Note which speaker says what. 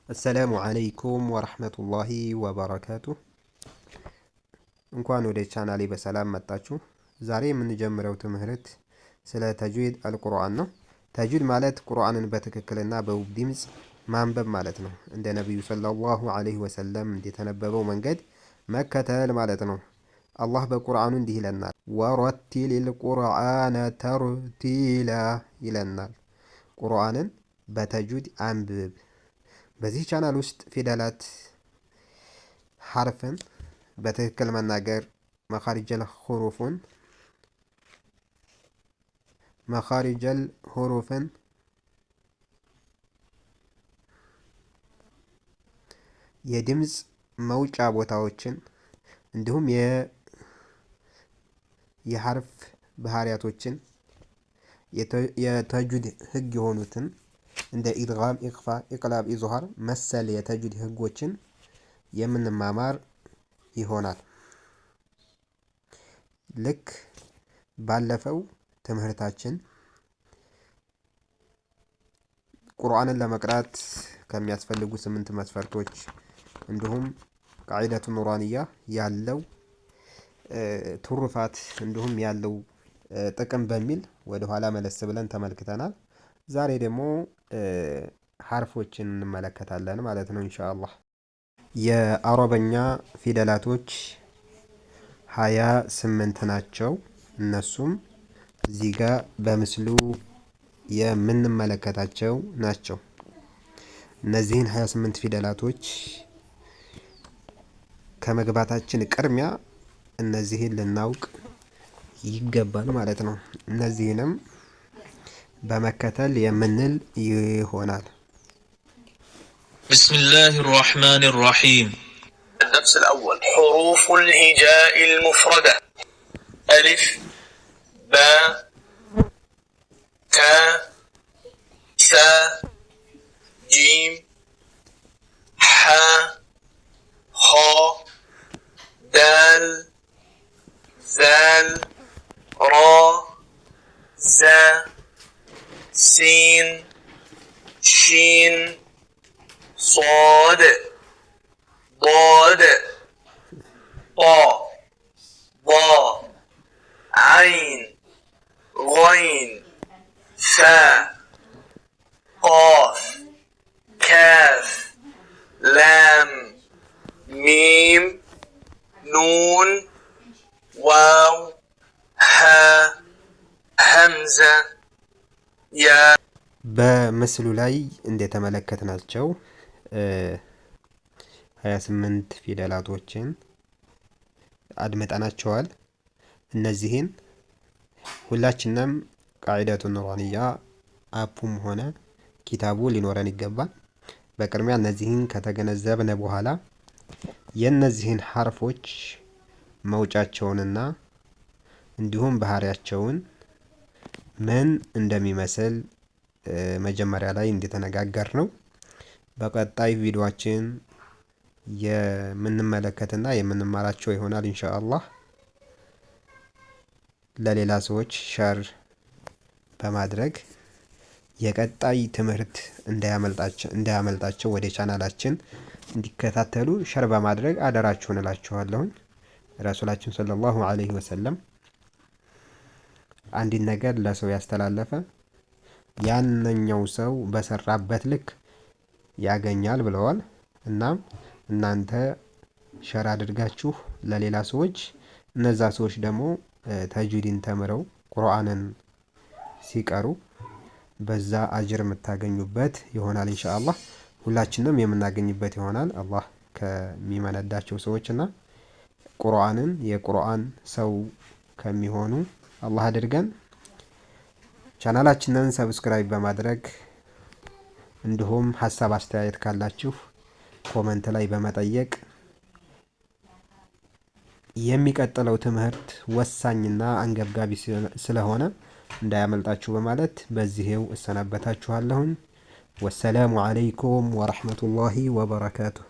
Speaker 1: السلام عليكم ورحمة الله وبركاته እንኳን ወደ ቻናሌ በሰላም መጣችሁ። ዛሬ የምንጀምረው ትምህርት ስለ ተጅዊድ አልቁርአን ነው። ተጅዊድ ማለት ቁርአንን በትክክልና በውብ ድምጽ ማንበብ ማለት ነው። እንደ ነብዩ ሰለላሁ ዐለይሂ ወሰለም እንደተነበበው መንገድ መከተል ማለት ነው። አላህ በቁርአኑ እንዲህ ይለናል፣ ወረቲሊል ቁርአነ ተርቲላ ይለናል። ቁርአንን በተጅዊድ አንብብ። በዚህ ቻናል ውስጥ ፊደላት ሐርፍን በትክክል መናገር፣ መኻሪጀል ሁሩፍን የድምጽ መውጫ ቦታዎችን እንዲሁም የሐርፍ ባህሪያቶችን የተጅዊድ ህግ የሆኑትን እንደ ኢድጋም፣ ኢኽፋ፣ ኢቅላብ፣ ኢዝሃር መሰል የተጅዊድ ህጎችን የምንማማር ይሆናል። ልክ ባለፈው ትምህርታችን ቁርአንን ለመቅራት ከሚያስፈልጉ 8 መስፈርቶች እንዲሁም ቃዒደቱ ኑራንያ ያለው ትሩፋት እንዲሁም ያለው ጥቅም በሚል ወደ ኋላ መለስ ብለን ተመልክተናል። ዛሬ ደግሞ ሐርፎችን እንመለከታለን ማለት ነው ኢንሻአላህ። የአረበኛ ፊደላቶች 28 ናቸው። እነሱም እዚህ ጋር በምስሉ የምንመለከታቸው ናቸው። እነዚህን 28 ፊደላቶች ከመግባታችን ቅድሚያ እነዚህን ልናውቅ ይገባል ማለት ነው። እነዚህንም በመከተል የምንል ይሆናል።
Speaker 2: بسم الله الرحمن الرحيم. الدرس الأول حروف الهجاء المفردة: ألف، باء، تاء، ثاء، جيم، حاء، خاء، دال، ذال، راء، زاء، سين، شين، صاد، ضاد، طاء، ضاء، عين، غين، ثاء، قاف، كاف، لام، ميم، نون، واو، ها، همزة، يا.
Speaker 1: በምስሉ ላይ እንደተመለከትናቸው 28 ፊደላቶችን አድምጠናቸዋል። እነዚህን ሁላችንም ቃዒደቱ ኑራንያ አፑም ሆነ ኪታቡ ሊኖረን ይገባል። በቅድሚያ እነዚህን ከተገነዘብን በኋላ የእነዚህን ሐርፎች መውጫቸውንና እንዲሁም ባህሪያቸውን ምን እንደሚመስል መጀመሪያ ላይ እንደተነጋገር ነው በቀጣይ ቪዲዮአችን የምንመለከትና የምንማራቸው ይሆናል ኢንሻአላህ። ለሌላ ሰዎች ሸር በማድረግ የቀጣይ ትምህርት እንዳያመልጣቸው ወደ ቻናላችን እንዲከታተሉ ሸር በማድረግ አደራችሁን እላችኋለሁ። ረሱላችን ሰለላሁ ዐለይሂ ወሰለም አንድን ነገር ለሰው ያስተላለፈ ያንኛው ሰው በሰራበት ልክ ያገኛል ብለዋል። እናም እናንተ ሸር አድርጋችሁ ለሌላ ሰዎች እነዛ ሰዎች ደግሞ ተጅዊድን ተምረው ቁርአንን ሲቀሩ በዛ አጅር የምታገኙበት ይሆናል ኢንሻአላህ። ሁላችንም የምናገኝበት ይሆናል። አላህ ከሚመነዳቸው ሰዎችና ቁርአንን የቁርአን ሰው ከሚሆኑ አላህ አድርገን። ቻናላችንን ሰብስክራይብ በማድረግ እንዲሁም ሐሳብ አስተያየት ካላችሁ ኮሜንት ላይ በመጠየቅ የሚቀጥለው ትምህርት ወሳኝና አንገብጋቢ ስለሆነ እንዳያመልጣችሁ በማለት በዚህው እሰናበታችኋለሁ። ወሰላሙ አለይኩም ወራህመቱላሂ ወበረካቱሁ።